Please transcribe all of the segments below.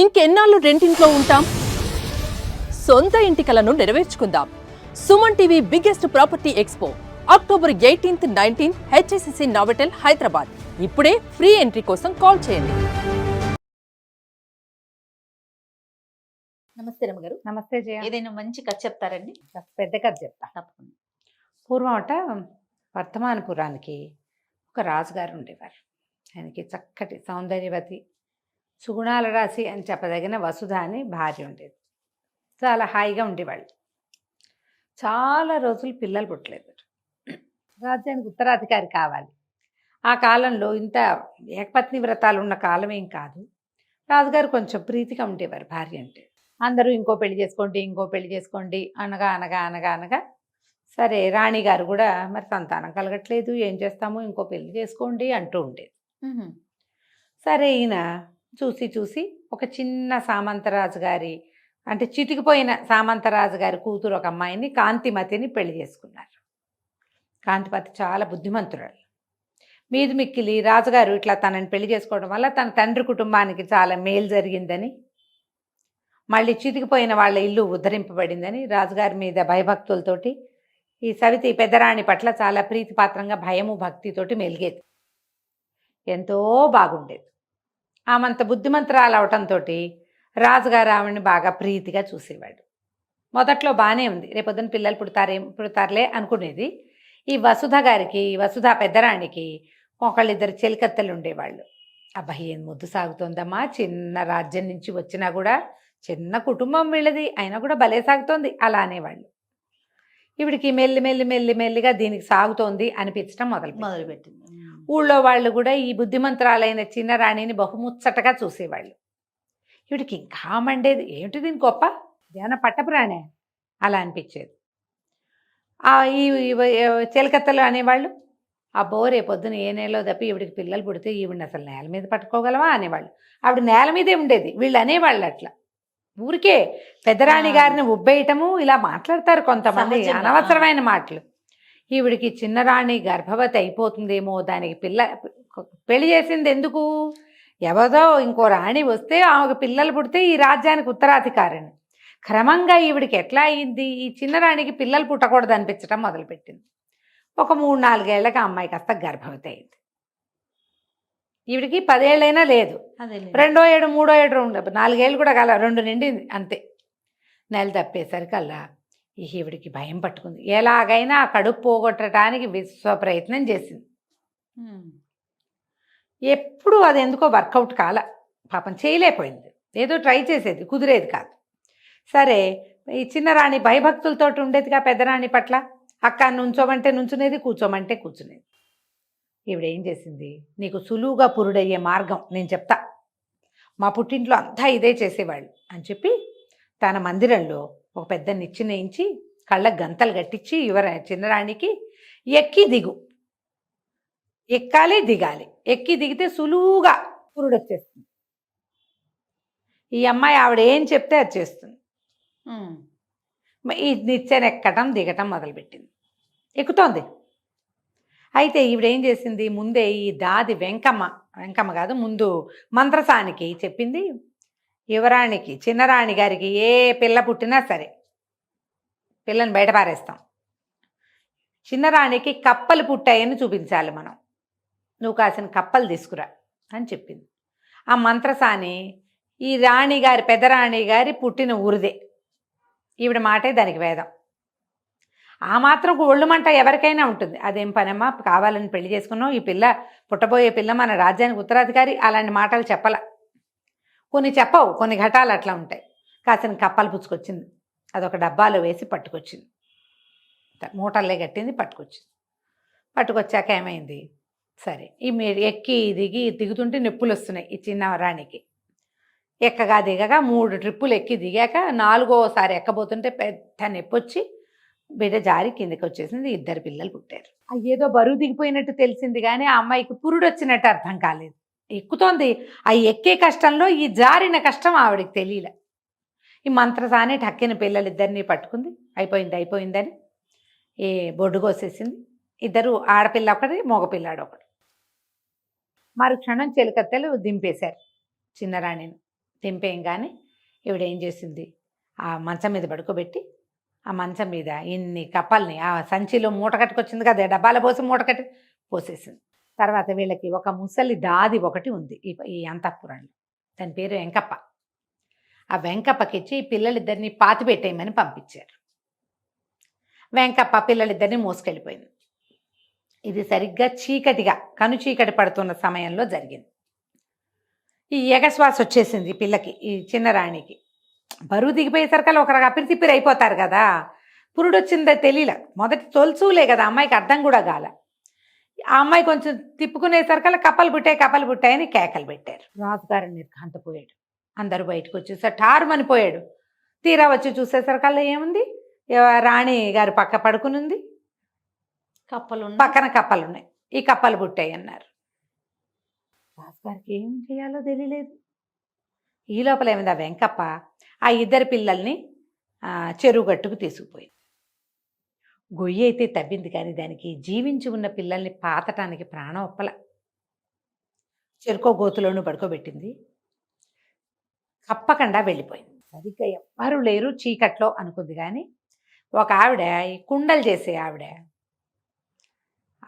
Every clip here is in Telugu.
ఇంకెన్నాళ్ళు రెంటింట్లో ఉంటాం? సొంత ఇంటి కలను నెరవేర్చుకుందాం. Suman TV biggest property expo October 18, 19 HSCC Novotel Hyderabad. ఇప్పుడే ఫ్రీ ఎంట్రీ కోసం కాల్ చేయండి. నమస్తే రమగారు. నమస్తే జయ. ఏదైనా మంచి కథ చెప్తారండి? పెద్ద కథ చెప్తా. తప్పకుండా. పూర్వం వర్ధమానపురానికి ఒక రాజుగారు ఉండేవారు. ఆయనకి చక్కటి సౌందర్యవతి, సుగుణాల రాశి అని చెప్పదగిన వసుధ అని భార్య ఉండేది. చాలా హాయిగా ఉండేవాళ్ళు. చాలా రోజులు పిల్లలు పుట్టలేదు. రాజ్యానికి ఉత్తరాధికారి కావాలి. ఆ కాలంలో ఇంత ఏకపత్ని వ్రతాలు ఉన్న కాలం ఏం కాదు. రాజుగారు కొంచెం ప్రీతిగా ఉండేవారు భార్య అంటే. అందరూ ఇంకో పెళ్లి చేసుకోండి అనగా సరే రాణిగారు కూడా మరి సంతానం కలగట్లేదు, ఏం చేస్తాము, ఇంకో పెళ్లి చేసుకోండి అంటూ ఉండేది. సరే ఈయన చూసి ఒక చిన్న సామంతరాజు గారి అంటే చితికిపోయిన సామంతరాజు గారి కూతురు ఒక అమ్మాయిని, కాంతిమతిని పెళ్లి చేసుకున్నారు. కాంతిమతి చాలా బుద్ధిమంతురాలు. మీది మిక్కిలి రాజుగారు ఇట్లా తనని పెళ్లి చేసుకోవడం వల్ల తన తండ్రి కుటుంబానికి చాలా మేలు జరిగిందని, మళ్ళీ చితికిపోయిన వాళ్ళ ఇల్లు ఉద్ధరింపబడిందని రాజుగారి మీద భయభక్తులతోటి ఈ సవితి పెద్దరాణి పట్ల చాలా ప్రీతిపాత్రంగా భయము భక్తితోటి మెలిగేది. ఎంతో బాగుండేది. ఆమంత బుద్ధిమంతురాలు అవటంతో రాజుగారు ఆవిడని బాగా ప్రీతిగా చూసేవాడు. మొదట్లో బాగానే ఉంది, రేపొద్దున పిల్లలు పుడతారులే అనుకునేది. ఈ వసుధ పెద్దరాణికి ఒకళ్ళిద్దరు చెలికత్తెలు ఉండేవాళ్ళు. అబ్బాయి ఏం ముద్దు సాగుతోందమ్మా, చిన్న రాజ్యం నుంచి వచ్చినా కూడా, చిన్న కుటుంబం వీళ్ళది అయినా కూడా భలే సాగుతోంది అలా అనేవాళ్ళు. ఈవిడికి మెల్లిగా దీనికి సాగుతోంది అనిపించడం మొదలుపెట్టింది. ఊళ్ళో వాళ్ళు కూడా ఈ బుద్ధిమంతురాలైన చిన్న రాణిని బహుముచ్చటగా చూసేవాళ్ళు. ఈవిడికి ఇంకా మండేది, ఏమిటి దీని గొప్ప, ఏమైనా పట్టపురాణే అలా అనిపించేది. ఈ చెలికత్తలు అనేవాళ్ళు, అబ్బో రేపొద్దున ఏ నెలలో తప్పి ఈవిడికి పిల్లలు పుడితే ఈవిడిని అసలు నేల మీద పట్టుకోగలవా అనేవాళ్ళు. ఆవిడ నేల మీదే ఉండేది. వీళ్ళు అనేవాళ్ళు అట్లా ఊరికే పెద్దరాణి గారిని ఉబ్బేయటము ఇలా మాట్లాడతారు కొంతమంది, అనవసరమైన మాటలు. ఈవిడికి చిన్నరాణి గర్భవతి అయిపోతుందేమో, దానికి పెళ్లి చేసింది ఎందుకు, ఎవరో ఇంకో రాణి వస్తే ఆమెకు పిల్లలు పుడితే ఈ రాజ్యానికి ఉత్తరాధికారిని. క్రమంగా ఈవిడికి ఎట్లా అయింది, ఈ చిన్నరాణికి పిల్లలు పుట్టకూడదు అనిపించడం మొదలుపెట్టింది. ఒక 3-4 ఏళ్ళకి ఆ అమ్మాయి కాస్త గర్భవతి అయింది. ఈవిడికి 10 ఏళ్ళైనా లేదు. 2వ ఏడు 3వ ఏడు 4 ఏళ్ళు కూడా కాల, 2 నిండింది అంతే. నెల తప్పేసరికల్లా ఈవిడికి భయం పట్టుకుంది. ఎలాగైనా కడుపు పోగొట్టడానికి విశ్వ ప్రయత్నం చేసింది. ఎప్పుడు అది ఎందుకో వర్కౌట్ కాల, పాపం చేయలేకపోయింది. ఏదో ట్రై చేసేది, కుదిరేది కాదు. సరే ఈ చిన్నరాణి భయభక్తులతో ఉండేదిగా పెద్దరాణి పట్ల. అక్క నుంచోమంటే నుంచునేది, కూర్చోమంటే కూర్చునేది. ఈవిడేం చేసింది, నీకు సులువుగా పురుడయ్యే మార్గం నేను చెప్తా, మా పుట్టింట్లో అంతా ఇదే చేసేవాళ్ళు అని చెప్పి తన మందిరంలో ఒక పెద్ద నిచ్చెనేయించి కళ్ళకు గంతలు కట్టించి చిన్నరాణికి ఎక్కి దిగు, ఎక్కాలి దిగాలి, ఎక్కి దిగితే సులువుగా పురుడు వచ్చేస్తుంది. ఈ అమ్మాయి ఆవిడ ఏం చెప్తే అది చేస్తుంది. ఈ నిచ్చెన ఎక్కటం దిగటం మొదలుపెట్టింది, ఎక్కుతోంది. అయితే ఈవిడేం చేసింది, ముందే ఈ దాది వెంకమ్మ కాదు, ముందు మంత్రసానికి చెప్పింది, యువరాణికి చిన్నరాణి గారికి ఏ పిల్ల పుట్టినా సరే పిల్లని బయట పారేస్తాం, చిన్నరాణికి కప్పలు పుట్టాయని చూపించాలి మనం, నువ్వు కాసిన కప్పలు తీసుకురా అని చెప్పింది. ఆ మంత్రసాని ఈ రాణిగారి పెద్దరాణి గారి పుట్టిన ఊరిదే. ఈవిడ మాటే దానికి వేదం. ఆ మాత్రం ఒళ్ళుమంట ఎవరికైనా ఉంటుంది. అదేం పనమ్మా, కావాలని పెళ్లి చేసుకున్నాం, ఈ పిల్ల పుట్టబోయే పిల్ల మన రాజ్యానికి ఉత్తరాధికారి, అలాంటి మాటలు చెప్పాల. కొన్ని చెప్పవు, కొన్ని ఘటాలు అట్లా ఉంటాయి. కాసిన కప్పలు పుచ్చుకొచ్చింది, అదొక డబ్బాలో వేసి పట్టుకొచ్చింది, మూటల్లే కట్టింది, పట్టుకొచ్చాక ఏమైంది, సరే ఈ మీరు ఎక్కి దిగుతుంటే నొప్పులు వస్తున్నాయి ఈ చిన్న రాణికి. ఎక్కగా దిగగా 3 ట్రిప్పులు ఎక్కి దిగాక 4వసారి ఎక్కబోతుంటే పెద్ద నొప్పి వచ్చి బిడ్డ జారి కిందకి వచ్చేసింది. 2 పిల్లలు పుట్టారు. ఏదో బరువు దిగిపోయినట్టు తెలిసింది కానీ ఆ అమ్మాయికి పురుడు వచ్చినట్టు అర్థం కాలేదు. ఎక్కుతోంది, ఆ ఎక్కే కష్టంలో ఈ జారిన కష్టం ఆవిడకి తెలియలే. ఈ మంత్రసాని ఠక్కిన పిల్లలిద్దరినీ పట్టుకుంది, అయిపోయిందని ఏ బొడ్డు కోసేసింది. 2 ఆడపిల్ల ఒకటి, మగపిల్లాడు ఒకటి. మరుక్షణం చెలికత్తెలు దింపేశారు చిన్నరాణిని. తెంపేయంగానే ఈవిడ ఏం చేసింది, ఆ మంచం మీద పడుకోబెట్టి ఆ మంచం మీద ఇన్ని కప్పల్ని ఆ సంచిలో మూట కట్టుకొచ్చింది కదా, డబ్బాల పోసి మూట కట్టి పోసేసింది. తర్వాత వీళ్ళకి ఒక ముసలి దాది ఒకటి ఉంది ఈ అంతఃపురంలో, దాని పేరు వెంకప్ప. ఆ వెంకప్పకిచ్చి ఈ పిల్లలిద్దరిని పాతి పెట్టేయమని పంపించారు. వెంకప్ప పిల్లలిద్దరిని మోసుకెళ్ళిపోయింది. ఇది సరిగ్గా చీకటిగా కను చీకటి పడుతున్న సమయంలో జరిగింది. ఈ ఎగశ్వాస వచ్చేసింది ఈ పిల్లకి, ఈ చిన్న రాణికి. బరువు దిగిపోయేసరికల్లా ఒకరు అపిరి తిప్పిరి అయిపోతారు కదా, పురుడు వచ్చిందో తెలియలే. మొదటి తొలుసులే కదా, అమ్మాయికి అర్థం కూడా కాల. ఆ అమ్మాయి కొంచెం తిప్పుకునేసరికల్లా కప్పలు పుట్టాయని కేకలు పెట్టారు. రాజుగారు నిర్ఘాంతపోయాడు. అందరూ బయటకు వచ్చేసారు, ఠారుమనిపోయాడు. తీరా వచ్చి చూసేసరికల్లా ఏముంది, రాణి గారు పక్క పడుకునుంది, పక్కన కప్పలున్నాయి. ఈ కప్పలు పుట్టాయి అన్నారు. రాజుగారికి ఏం చేయాలో తెలియలేదు. ఈ లోపల ఏమైంది, ఆ వెంకప్ప ఆ ఇద్దరు పిల్లల్ని చెరువు గట్టుకు తీసుకుపోయింది. గొయ్యి అయితే తవ్వింది, కానీ దానికి జీవించి ఉన్న పిల్లల్ని పాతటానికి ప్రాణం ఒప్పల. చెరుకో గోతులోనూ పడుకోబెట్టింది. కప్పకుండా వెళ్ళిపోయింది. సరిగ్గా ఎవ్వరూ లేరు చీకట్లో అనుకుంది. కానీ ఒక ఆవిడ, ఈ కుండలు చేసే ఆవిడ,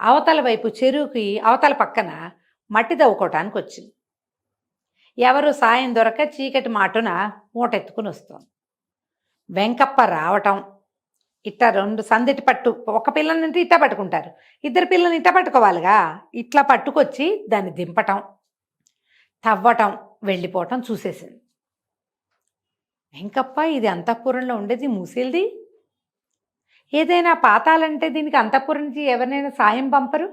అవతల వైపు చెరువుకి అవతల పక్కన మట్టి తవ్వుకోవటానికి వచ్చింది. ఎవరు సాయం దొరక చీకటి మాటున మూటెత్తుకుని వస్తుంది. వెంకప్ప రావటం, ఇట్ట రెండు సందిటి పట్టు, ఒక పిల్లల్ని ఇట్ట పట్టుకుంటారు, ఇద్దరు పిల్లల్ని ఇట్ట పట్టుకోవాలిగా, ఇట్లా పట్టుకొచ్చి దాన్ని దింపటం, తవ్వటం, వెళ్ళిపోవటం చూసేసింది. వెంకప్ప ఇది అంతఃపురంలో ఉండేది ముసిల్ది, ఏదైనా పాతాలంటే దీనికి అంతఃపురం నుంచి ఎవరినైనా సాయం పంపరు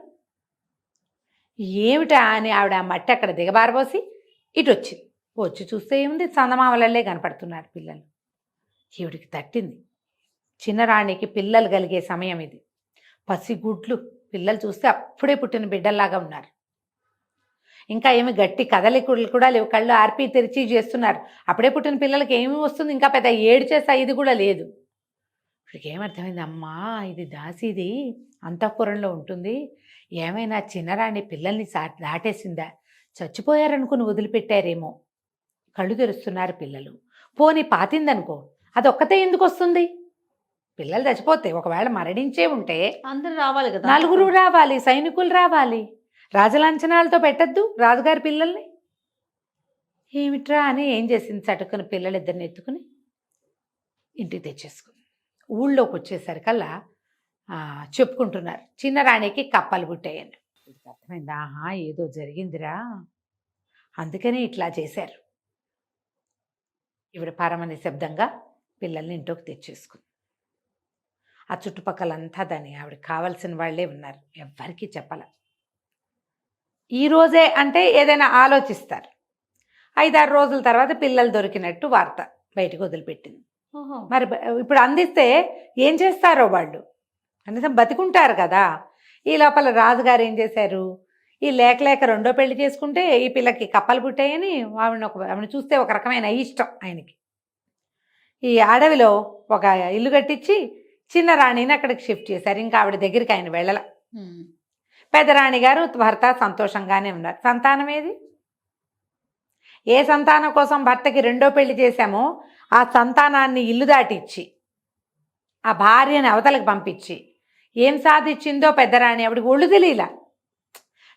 ఏమిటా అని ఆవిడ ఆ మట్టి అక్కడ దిగబారబోసి ఇటు వచ్చింది. వచ్చి చూస్తే ఏముంది, చందమామలల్లే కనపడుతున్నారు పిల్లలు. ఈవిడికి తట్టింది. చిన్నరాణికి పిల్లలు కలిగే సమయం ఇది. పసిగుడ్లు పిల్లలు చూస్తే అప్పుడే పుట్టిన బిడ్డల్లాగా ఉన్నారు. ఇంకా ఏమి గట్టి కదలికలు కూడా లేవు, కళ్ళు ఆర్పి తెరిచి చేస్తున్నారు. అప్పుడే పుట్టిన పిల్లలకి ఏమి వస్తుంది, ఇంకా పెద్ద ఏడ్చేసా ఇది కూడా లేదు. ఇప్పటికి ఏమర్థమైంది, అమ్మా ఇది దాసిది అంతఃపురంలో ఉంటుంది, ఏమైనా చిన్నరాణి పిల్లల్ని దాటేసిందా, చచ్చిపోయారనుకుని వదిలిపెట్టారేమో. కళ్ళు తెరుస్తున్నారు పిల్లలు. పోని పాతిందనుకో, అదొక్కతే ఎందుకు వస్తుంది, పిల్లలు చచ్చిపోతే ఒకవేళ మరణించే ఉంటే అందరూ రావాలి కదా, నలుగురు రావాలి, సైనికులు రావాలి, రాజలాంఛనాలతో పెట్టద్దు రాజుగారి పిల్లల్ని. ఏమిట్రా అని ఏం చేసింది, చటుకుని పిల్లలిద్దరిని ఎత్తుకుని ఇంటికి తెచ్చేసుకుంది. ఊళ్ళోకి వచ్చేసరికల్లా చెప్పుకుంటున్నారు, చిన్నరాణికి కప్పలు పుట్టాయని. అర్థమైంది, ఆహా ఏదో జరిగిందిరా, అందుకనే ఇట్లా చేశారు. ఇవిడ పరమ నిశ్శబ్దంగా పిల్లల్ని ఇంట్లోకి తెచ్చేసుకుంది. ఆ చుట్టుపక్కలంతా దాన్ని ఆవిడకి కావాల్సిన వాళ్ళే ఉన్నారు, ఎవ్వరికీ చెప్పాల. ఈరోజే అంటే ఏదైనా ఆలోచిస్తారు. 5-6 రోజుల తర్వాత పిల్లలు దొరికినట్టు వార్త బయటకు వదిలిపెట్టింది. మరి ఇప్పుడు అందిస్తే ఏం చేస్తారో వాళ్ళు, కనీసం బతికుంటారు కదా. ఈ లోపల రాజుగారు ఏం చేశారు, ఈ లేక రెండో పెళ్లి చేసుకుంటే ఈ పిల్లకి కప్పలు పుట్టాయని ఆవిడని చూస్తే ఒక రకమైన ఇష్టం ఆయనకి. ఈ అడవిలో ఒక ఇల్లు కట్టించి చిన్న రాణిని అక్కడికి షిఫ్ట్ చేశారు. ఇంకా ఆవిడ దగ్గరికి ఆయన వెళ్ళల. పెద్దరాణి గారు భర్త సంతోషంగానే ఉన్నారు. సంతానం ఏది, ఏ సంతానం కోసం భర్తకి రెండో పెళ్లి చేశామో ఆ సంతానాన్ని ఇల్లు దాటిచ్చి ఆ భార్యని అవతలకు పంపించి ఏం సాధించిందో పెద్దరాణి ఆవిడకి ఒళ్ళు తెలియలా.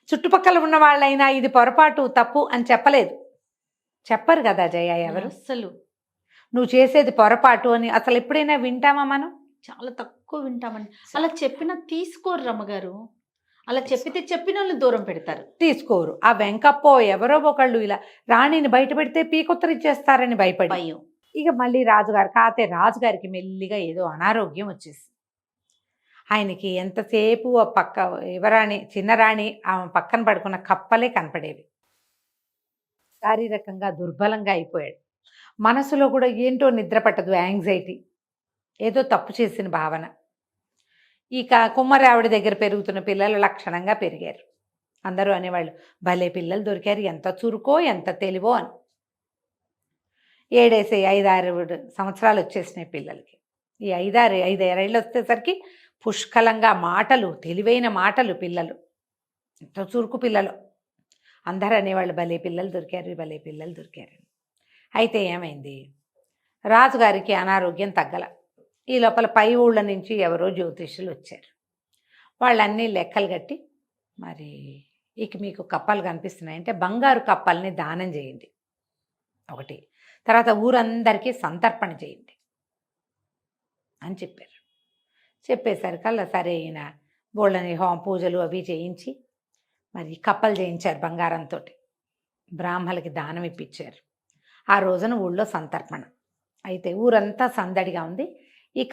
చుట్టుపక్కల ఉన్న వాళ్ళైనా ఇది పొరపాటు తప్పు అని చెప్పలేదు, చెప్పరు కదా జయ ఎవరు. అసలు నువ్వు చేసేది పొరపాటు అని అసలు ఎప్పుడైనా వింటామా మనం, చాలా తక్కువ వింటామండి. అలా చెప్పినా తీసుకోరు రమ్మగారు, అలా చెప్పిన వాళ్ళని దూరం పెడతారు, తీసుకోరు. ఆ వెంకప్పో ఎవరో ఒకళ్ళు ఇలా రాణిని బయట పెడితే పీకొత్తరిచ్చేస్తారని భయపడి భయం. ఇక మళ్ళీ రాజుగారు కాతే రాజుగారికి మెల్లిగా ఏదో అనారోగ్యం వచ్చేసి ఆయనకి ఎంతసేపు ఆ పక్క యువరాణి చిన్నరాణి ఆమె పక్కన పడుకున్న కప్పలే కనపడేవి. శారీరకంగా దుర్బలంగా అయిపోయాడు. మనసులో కూడా ఏంటో నిద్ర పట్టదు, యాంగ్జైటీ, ఏదో తప్పు చేసిన భావన. ఇక కుమ్మరి ఆవిడ దగ్గర పెరుగుతున్న పిల్లలు లక్షణంగా పెరిగారు. అందరూ అనేవాళ్ళు, భలే పిల్లలు దొరికారు, ఎంత చురుకో ఎంత తెలివో అని. 7-6 సంవత్సరాలు వచ్చేసినాయి పిల్లలకి. ఈ 5-6 ఏళ్ళు వచ్చేసరికి పుష్కలంగా మాటలు, తెలివైన మాటలు, పిల్లలు ఎంత చురుకు పిల్లలు. అందరూ అనేవాళ్ళు, భలే పిల్లలు దొరికారు, భలే పిల్లలు దొరికారు. అయితే ఏమైంది, రాజుగారికి అనారోగ్యం తగ్గల. ఈ లోపల పై ఊళ్ళ నుంచి ఎవరో జ్యోతిష్యులు వచ్చారు. వాళ్ళన్నీ లెక్కలు కట్టి, మరి ఇక మీకు కప్పలు కనిపిస్తున్నాయంటే బంగారు కప్పల్ని దానం చేయండి ఒకటి, తర్వాత ఊరందరికీ సంతర్పణ చేయండి అని చెప్పారు. చెప్పేసరికల్లా సరే ఈయన బోళ్ళని పూజలు అవి చేయించి మరి కప్పలు చేయించారు బంగారంతో. బ్రాహ్మలకి దానం ఇప్పించారు. ఆ రోజున ఊళ్ళో సంతర్పణ. అయితే ఊరంతా సందడిగా ఉంది. ఈ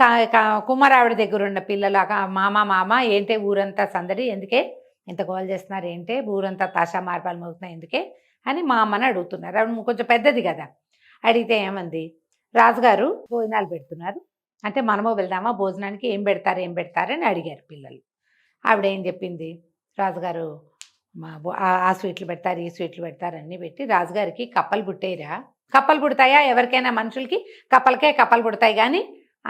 కుమారావిడ దగ్గర ఉన్న పిల్లలు మామ ఏంటే ఊరంతా సందడి, ఎందుకే ఇంత గోల్ చేస్తున్నారు, ఏంటే ఊరంతా తాషా మార్పాలు మోగుతున్నాయి ఎందుకే అని మా అమ్మని అడుగుతున్నారు. ఆవిడ కొంచెం పెద్దది కదా. అడిగితే ఏమంది, రాజుగారు భోజనాలు పెడుతున్నారు అంటే మనమో వెళ్దామా భోజనానికి, ఏం పెడతారు అని అడిగారు పిల్లలు. ఆవిడ ఏం చెప్పింది, రాజుగారు ఆ స్వీట్లు పెడతారు ఈ స్వీట్లు పెడతారు అన్నీ పెట్టి రాజుగారికి కప్పలు పుట్టేరా, కప్పలు పుడతాయా ఎవరికైనా మనుషులకి, కప్పలకే కప్పలు పుడతాయి కానీ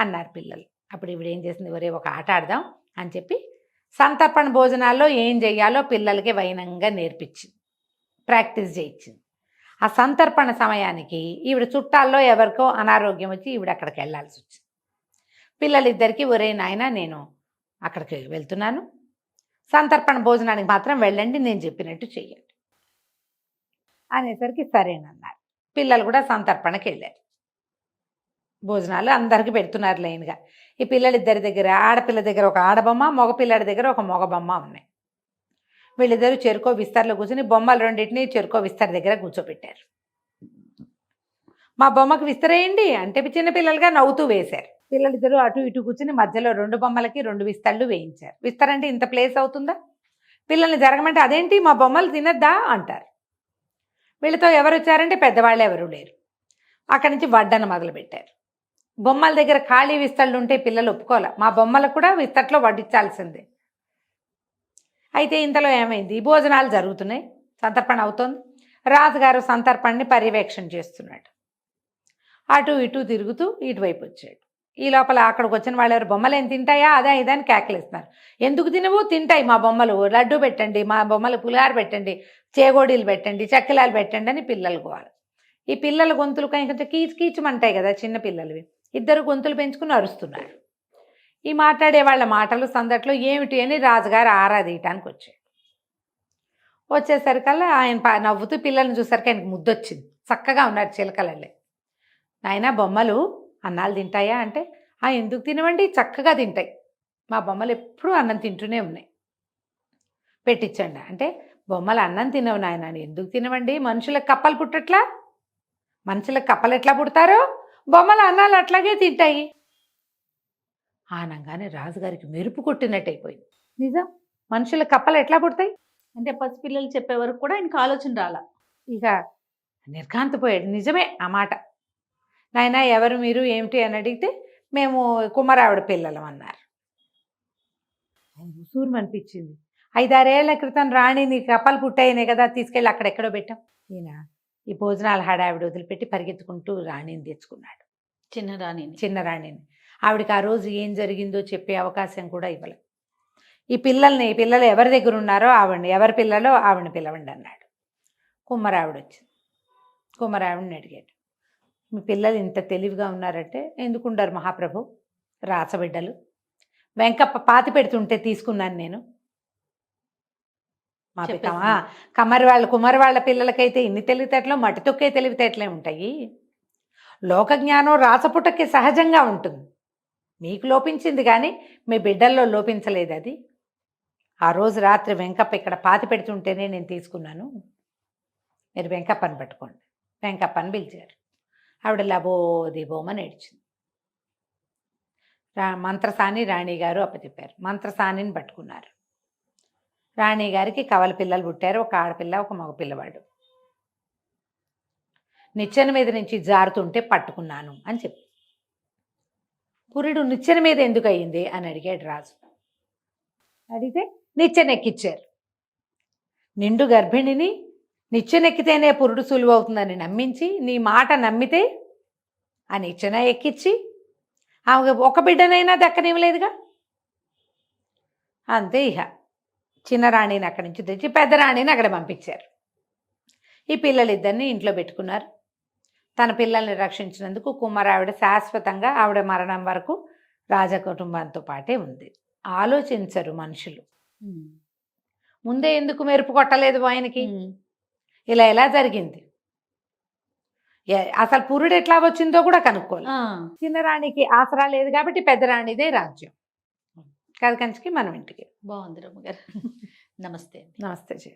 అన్నారు పిల్లలు. అప్పుడు ఇవిడ ఏం చేసింది, ఒరే ఒక ఆట ఆడదాం అని చెప్పి సంతర్పణ భోజనాల్లో ఏం చెయ్యాలో పిల్లలకి వైనంగా నేర్పించింది, ప్రాక్టీస్ చేయించింది. ఆ సంతర్పణ సమయానికి ఈవిడ చుట్టాల్లో ఎవరికో అనారోగ్యం వచ్చి ఈవిడ అక్కడికి వెళ్ళాల్సి వచ్చింది. పిల్లలిద్దరికీ ఒరే నాయన నేను అక్కడికి వెళ్తున్నాను, సంతర్పణ భోజనానికి మాత్రం వెళ్ళండి, నేను చెప్పినట్టు చెయ్యండి అనేసరికి సరేనన్నారు. పిల్లలు కూడా సంతర్పణకి వెళ్ళారు. భోజనాలు అందరికీ పెడుతున్నారు లైన్గా. ఈ పిల్లలిద్దరి దగ్గర, ఆడపిల్ల దగ్గర ఒక ఆడబొమ్మ, మగపిల్లడి దగ్గర ఒక మగబొమ్మ ఉన్నాయి. వీళ్ళిద్దరూ చెరుకో విస్తర్లో కూర్చొని బొమ్మలు రెండింటినీ చెరుకో విస్తర్ దగ్గర కూర్చోబెట్టారు. మా బొమ్మకు విస్తరేయండి అంటే చిన్నపిల్లలుగా నవ్వుతూ వేశారు. పిల్లలిద్దరూ అటు ఇటు కూర్చుని మధ్యలో 2 బొమ్మలకి 2 విస్తళ్ళు వేయించారు. విస్తరంటే ఇంత ప్లేస్ అవుతుందా, పిల్లల్ని జరగమంటే అదేంటి మా బొమ్మలు తినద్దా అంటారు. వీళ్ళతో ఎవరు వచ్చారంటే పెద్దవాళ్ళు ఎవరూ లేరు. అక్కడి నుంచి వడ్డన మొదలుపెట్టారు. బొమ్మల దగ్గర ఖాళీ విస్తళ్ళు ఉంటే పిల్లలు ఒప్పుకోలే, మా బొమ్మలకు కూడా విస్తట్లో వడ్డించాల్సిందే. అయితే ఇంతలో ఏమైంది, భోజనాలు జరుగుతున్నాయి, సంతర్పణ అవుతోంది. రాజుగారు సంతర్పణని పర్యవేక్షణ చేస్తున్నాడు. అటు ఇటు తిరుగుతూ ఇటువైపు వచ్చాడు. ఈ లోపల అక్కడికి వచ్చిన వాళ్ళు ఎవరు, బొమ్మలు ఏం తింటాయా అదా ఇదా అని కేకలేస్తున్నారు. ఎందుకు తినవు, తింటాయి మా బొమ్మలు, లడ్డు పెట్టండి, మా బొమ్మలు పులిహార పెట్టండి, చేగోడీలు పెట్టండి, చక్కిలాలు పెట్టండి అని పిల్లలు గోల. ఈ పిల్లల గొంతులు కొంచెం కీచుమంటాయి కదా చిన్న పిల్లలవి, ఇద్దరు గొంతులు పెంచుకుని అరుస్తున్నారు. ఈ మాట్లాడే వాళ్ళ మాటలు సందట్లో ఏమిటి అని రాజుగారు ఆరాధీయటానికి వచ్చాడు. వచ్చేసరికల్లా ఆయన నవ్వుతూ పిల్లల్ని చూసరికి ఆయనకు ముద్దొచ్చింది. చక్కగా ఉన్నారు చిలకలల్లే. నాయన బొమ్మలు అన్నాలు తింటాయా అంటే ఎందుకు తినవండి, చక్కగా తింటాయి, మా బొమ్మలు ఎప్పుడూ అన్నం తింటూనే ఉన్నాయి, పెట్టించండి అంటే బొమ్మలు అన్నం తినవు నాయన. ఎందుకు తినవండి, మనుషులకు కప్పలు పుట్టట్లా, మనుషులకు కప్పలు ఎట్లా పుడతారో బొమ్మల అన్నాలు అట్లాగే తింటాయి ఆనంగానే రాజుగారికి మెరుపు కొట్టినట్టు అయిపోయింది. నిజం, మనుషుల కప్పలు ఎట్లా పుడతాయి అంటే పసిపిల్లలు చెప్పే వరకు కూడా ఆయనకు ఆలోచన రాలా. ఇక నిర్ఘాంతపోయాడు. నిజమే ఆ మాట. నాయన ఎవరు మీరు ఏమిటి అని అడిగితే మేము కుమారావిడ పిల్లలం అన్నారు. ఉసూరు అనిపించింది. 5-6 ఏళ్ల క్రితం రాణిని కప్పలు పుట్టాయినే కదా తీసుకెళ్ళి అక్కడెక్కడో పెట్టాం. ఈయన ఈ భోజనాల హడావిడ వదిలిపెట్టి పరిగెత్తుకుంటూ రాణిని తెచ్చుకున్నాడు, చిన్న రాణిని. ఆవిడకి ఆ రోజు ఏం జరిగిందో చెప్పే అవకాశం కూడా ఇవ్వలేదు. ఈ పిల్లలు ఎవరి దగ్గర ఉన్నారో ఆవిడని, ఎవరి పిల్లలో ఆవిడని పిలవండి అన్నాడు. కుమ్మరావిడ వచ్చింది. కుమ్మరావిడిని అడిగాడు, మీ పిల్లలు ఇంత తెలివిగా ఉన్నారంటే, ఎందుకుంటారు మహాప్రభు, రాచబిడ్డలు, వెంకప్ప పాతి పెడుతుంటే తీసుకున్నాను నేను. మా పితమా కుమ్మరి వాళ్ళ పిల్లలకైతే ఇన్ని తెలివితేటలు మట్టి తొక్కే తెలివితేటలే ఉంటాయి. లోకజ్ఞానం రాచపుటకి సహజంగా ఉంటుంది, మీకు లోపించింది కానీ మీ బిడ్డల్లో లోపించలేదు అది. ఆ రోజు రాత్రి వెంకప్ప ఇక్కడ పాతి పెడుతుంటేనే నేను తీసుకున్నాను, మీరు వెంకప్పని పట్టుకోండి. వెంకప్పని పిలిచారు. ఆవిడ లబోదిబోమని ఏడ్చింది. మంత్రసాని రాణిగారు అప్పచెప్పారు. మంత్రసానిని పట్టుకున్నారు. రాణిగారికి కవల పిల్లలు పుట్టారు, ఒక ఆడపిల్ల ఒక మగ పిల్లవాడు. నిచ్చెన మీద నుంచి జారుతుంటే పట్టుకున్నాను అని చెప్పి. పురుడు నిచ్చెన మీద ఎందుకు అయ్యింది అని అడిగాడు రాజు. అడిగితే నిచ్చెన ఎక్కిచ్చారు. నిండు గర్భిణిని నిచ్చెనెక్కితేనే పురుడు సులువు అవుతుందని నమ్మించి, నీ మాట నమ్మితే ఆ నిచ్చెన ఎక్కించి ఆమె ఒక బిడ్డనైనా దక్కనివ్వలేదుగా. అంతే. ఇహ చిన్న రాణిని అక్కడి నుంచి తెచ్చి పెద్ద రాణిని అక్కడ పంపించారు. ఈ పిల్లలిద్దరిని ఇంట్లో పెట్టుకున్నారు. తన పిల్లల్ని రక్షించినందుకు కుమారావిడ శాశ్వతంగా ఆవిడ మరణం వరకు రాజకుటుంబంతో పాటే ఉంది. ఆలోచించరు మనుషులు. ముందే ఎందుకు మెరుపు కొట్టలేదు ఆయనకి? ఇలా ఎలా జరిగింది? అసలు పురుడు ఎట్లా వచ్చిందో కూడా కనుక్కోవాలి. చిన్న రాణికి ఆసరా లేదు కాబట్టి పెద్ద రాణిదే రాజ్యం. కథ కంచికి మనం ఇంటికి. బాగుంది రమ్మగారు. నమస్తే. నమస్తే జయ.